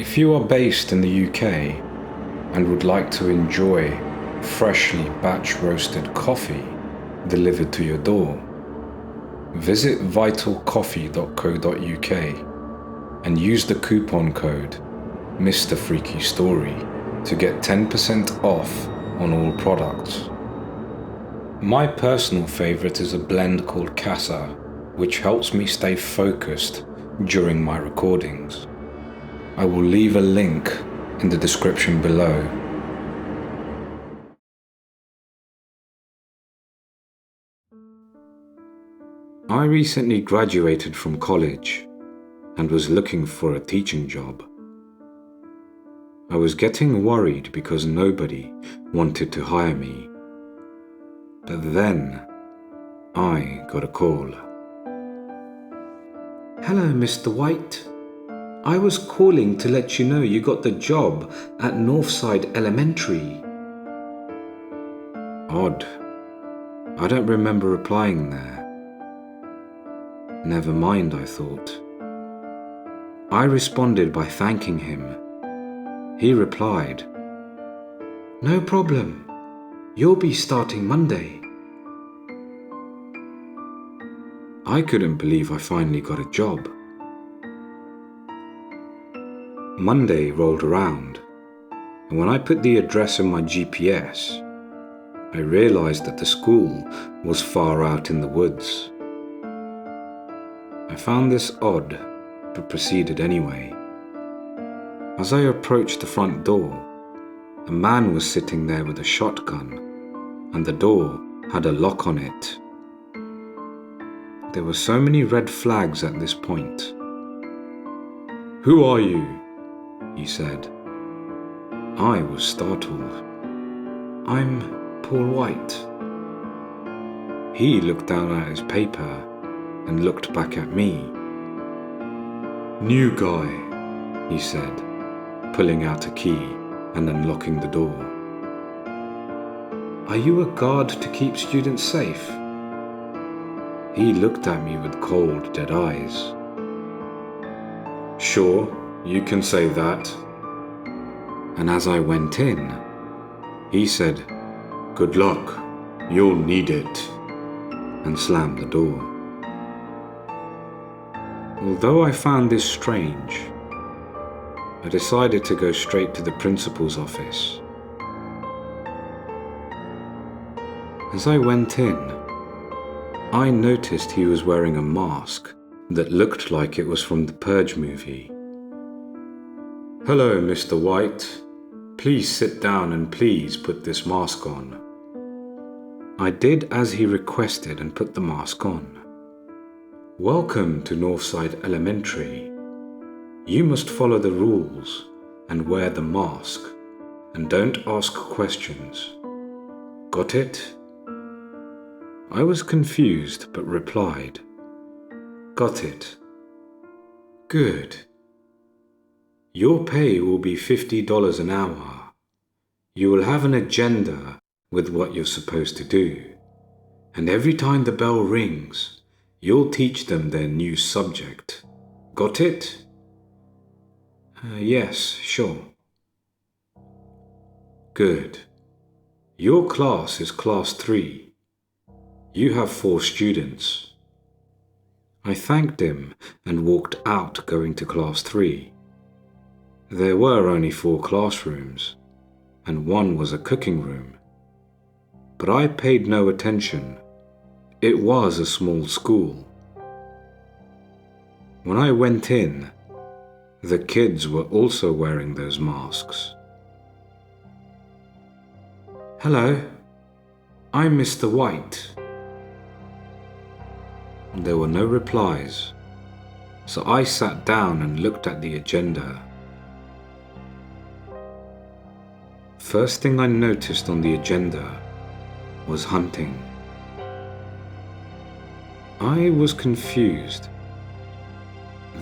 If you are based in the UK and would like to enjoy freshly batch-roasted coffee delivered to your door, visit vitalcoffee.co.uk and use the coupon code Mr. Freaky Story to get 10% off on all products. My personal favourite is a blend called Casa, which helps me stay focused during my recordings. I will leave a link in the description below. I recently graduated from college and was looking for a teaching job. I was getting worried because nobody wanted to hire me. But then I got a call. Hello, Mr. White. I was calling to let you know you got the job at Northside Elementary. Odd. I don't remember applying there. Never mind, I thought. I responded by thanking him. He replied, No problem. You'll be starting Monday. I couldn't believe I finally got a job. Monday rolled around, and when I put the address in my GPS, I realized that the school was far out in the woods. I found this odd, but proceeded anyway. As I approached the front door, a man was sitting there with a shotgun, and the door had a lock on it. There were so many red flags at this point. "Who are you?" he said. I was startled. I'm Paul White. He looked down at his paper and looked back at me. "New guy," he said, pulling out a key and unlocking the door. Are you a guard to keep students safe? He looked at me with cold, dead eyes. "Sure, you can say that." And as I went in, he said, "Good luck, you'll need it," and slammed the door. Although I found this strange, I decided to go straight to the principal's office. As I went in, I noticed he was wearing a mask that looked like it was from the Purge movie. "Hello, Mr. White. Please sit down and please put this mask on." I did as he requested and put the mask on. "Welcome to Northside Elementary. You must follow the rules and wear the mask and don't ask questions. Got it?" I was confused but replied, "Got it." "Good. Your pay will be $50 an hour. You will have an agenda with what you're supposed to do, and every time the bell rings, you'll teach them their new subject. Got it?" Yes, sure." "Good. Your class is class 3. You have 4 students." I thanked him and walked out going to class 3. There were only 4 classrooms, and one was a cooking room. But I paid no attention. It was a small school. When I went in, the kids were also wearing those masks. "Hello, I'm Mr. White." There were no replies, so I sat down and looked at the agenda. First thing I noticed on the agenda was hunting. I was confused.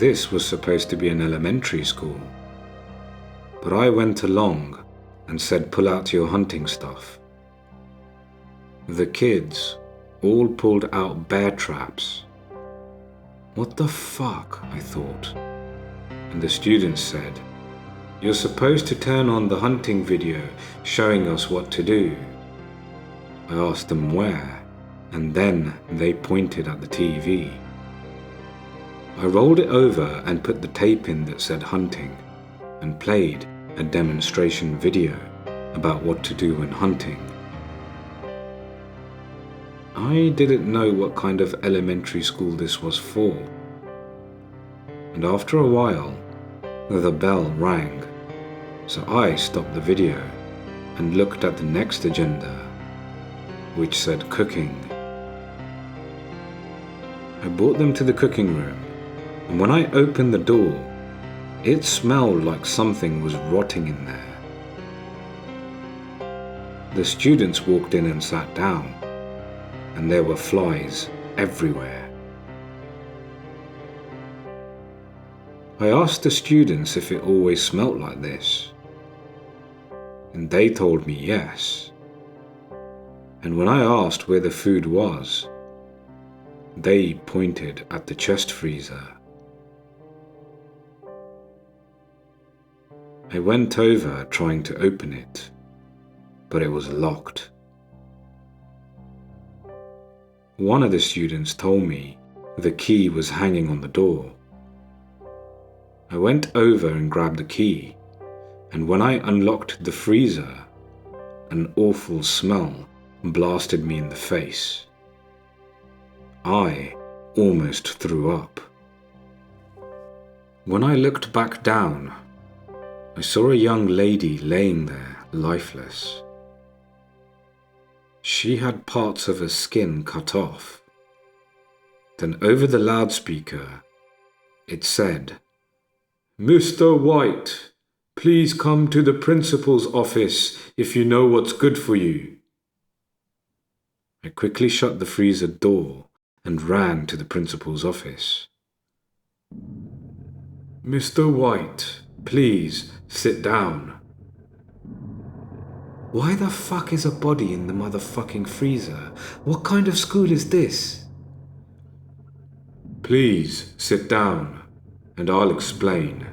This was supposed to be an elementary school, but I went along and said, "Pull out your hunting stuff." The kids all pulled out bear traps. What the fuck, I thought. And the students said, You're supposed to turn on the hunting video showing us what to do. I asked them where, and then they pointed at the TV. I rolled it over and put the tape in that said hunting, and played a demonstration video about what to do when hunting. I didn't know what kind of elementary school this was for, and after a while, the bell rang, so I stopped the video and looked at the next agenda, which said cooking. I brought them to the cooking room, and when I opened the door, it smelled like something was rotting in there. The students walked in and sat down, and there were flies everywhere. I asked the students if it always smelt like this, and they told me yes. And when I asked where the food was, they pointed at the chest freezer. I went over trying to open it, but it was locked. One of the students told me the key was hanging on the door. I went over and grabbed the key, and when I unlocked the freezer, an awful smell blasted me in the face. I almost threw up. When I looked back down, I saw a young lady laying there, lifeless. She had parts of her skin cut off. Then over the loudspeaker, it said, "Mr. White, please come to the principal's office if you know what's good for you." I quickly shut the freezer door and ran to the principal's office. "Mr. White, please sit down." Why the fuck is a body in the motherfucking freezer? What kind of school is this? "Please sit down, and I'll explain."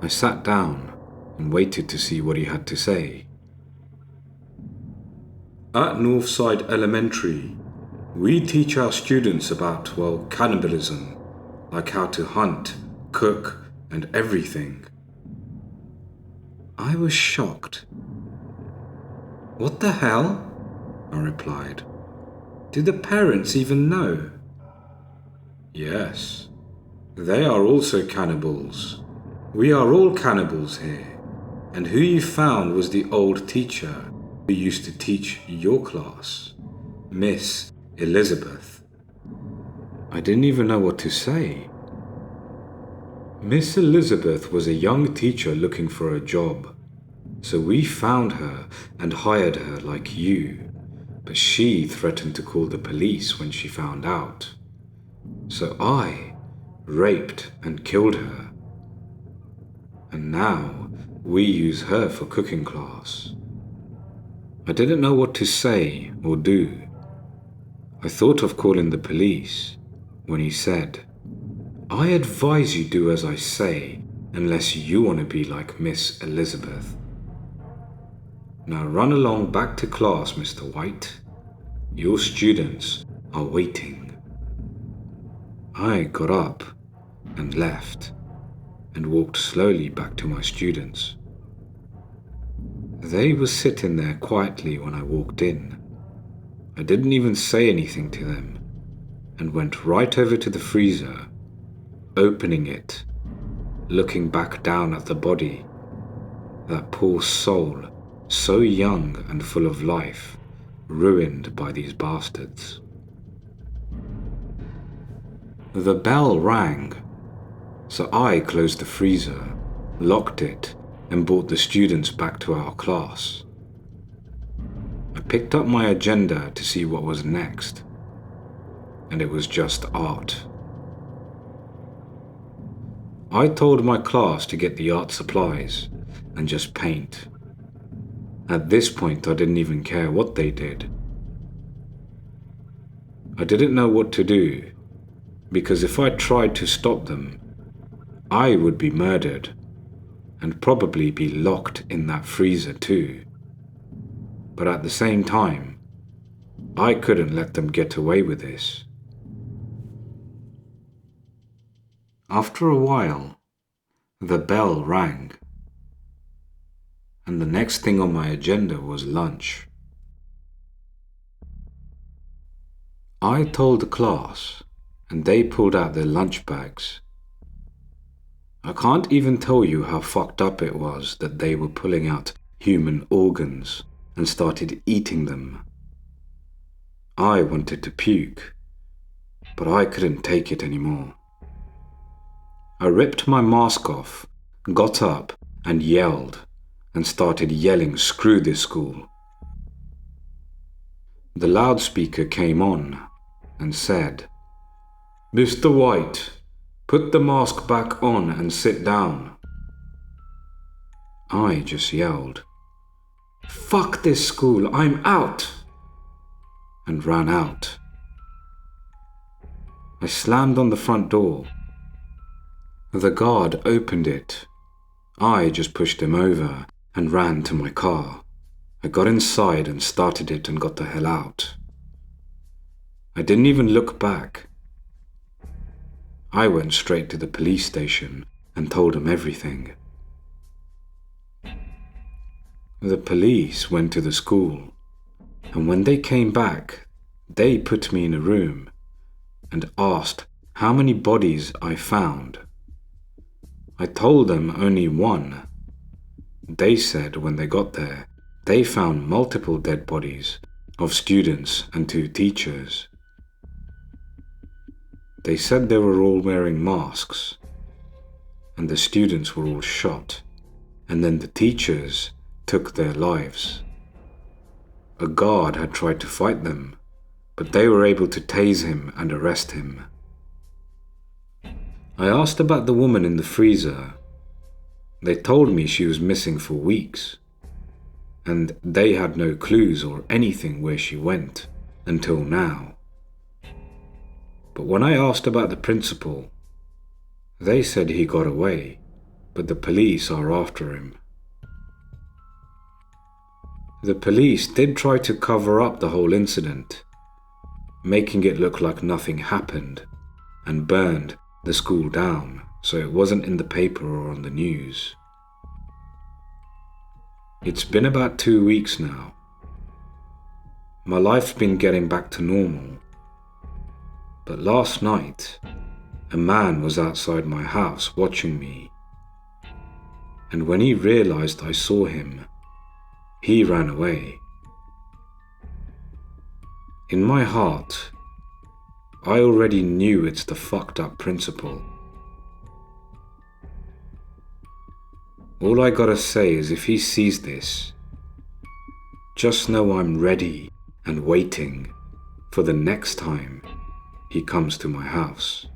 I sat down and waited to see what he had to say. "At Northside Elementary, we teach our students about, cannibalism, like how to hunt, cook, and everything." I was shocked. What the hell? I replied. Do the parents even know? "Yes, they are also cannibals. We are all cannibals here, and who you found was the old teacher who used to teach your class, Miss Elizabeth." I didn't even know what to say. Miss Elizabeth was a young teacher looking for a job, so we found her and hired her like you, but she threatened to call the police when she found out. So I raped and killed her. And now we use her for cooking class. I didn't know what to say or do. I thought of calling the police when he said, "I advise you do as I say unless you want to be like Miss Elizabeth. Now run along back to class, Mr. White. Your students are waiting." I got up and left and walked slowly back to my students. They were sitting there quietly when I walked in. I didn't even say anything to them and went right over to the freezer, opening it, looking back down at the body. That poor soul, so young and full of life, ruined by these bastards. The bell rang, so I closed the freezer, locked it, and brought the students back to our class. I picked up my agenda to see what was next, and it was just art. I told my class to get the art supplies and just paint. At this point, I didn't even care what they did. I didn't know what to do, because if I tried to stop them, I would be murdered and probably be locked in that freezer too. But at the same time, I couldn't let them get away with this. After a while, the bell rang, and the next thing on my agenda was lunch. I told the class, and they pulled out their lunch bags. I can't even tell you how fucked up it was that they were pulling out human organs and started eating them. I wanted to puke, but I couldn't take it anymore. I ripped my mask off, got up and yelled, and started yelling, "Screw this school." The loudspeaker came on and said, "Mr. White, put the mask back on and sit down." I just yelled, "Fuck this school, I'm out!" and ran out. I slammed on the front door. The guard opened it. I just pushed him over and ran to my car. I got inside and started it and got the hell out. I didn't even look back. I went straight to the police station and told them everything. The police went to the school, and when they came back, they put me in a room and asked how many bodies I found. I told them only one. They said when they got there, they found multiple dead bodies of students and 2 teachers. They said they were all wearing masks, and the students were all shot, and then the teachers took their lives. A guard had tried to fight them, but they were able to tase him and arrest him. I asked about the woman in the freezer. They told me she was missing for weeks, and they had no clues or anything where she went until now. But when I asked about the principal, they said he got away, but the police are after him. The police did try to cover up the whole incident, making it look like nothing happened, and burned the school down so it wasn't in the paper or on the news. It's been about 2 weeks now. My life's been getting back to normal. But last night, a man was outside my house watching me. And when he realized I saw him, he ran away. In my heart, I already knew it's the fucked up principal. All I gotta say is if he sees this, just know I'm ready and waiting for the next time he comes to my house.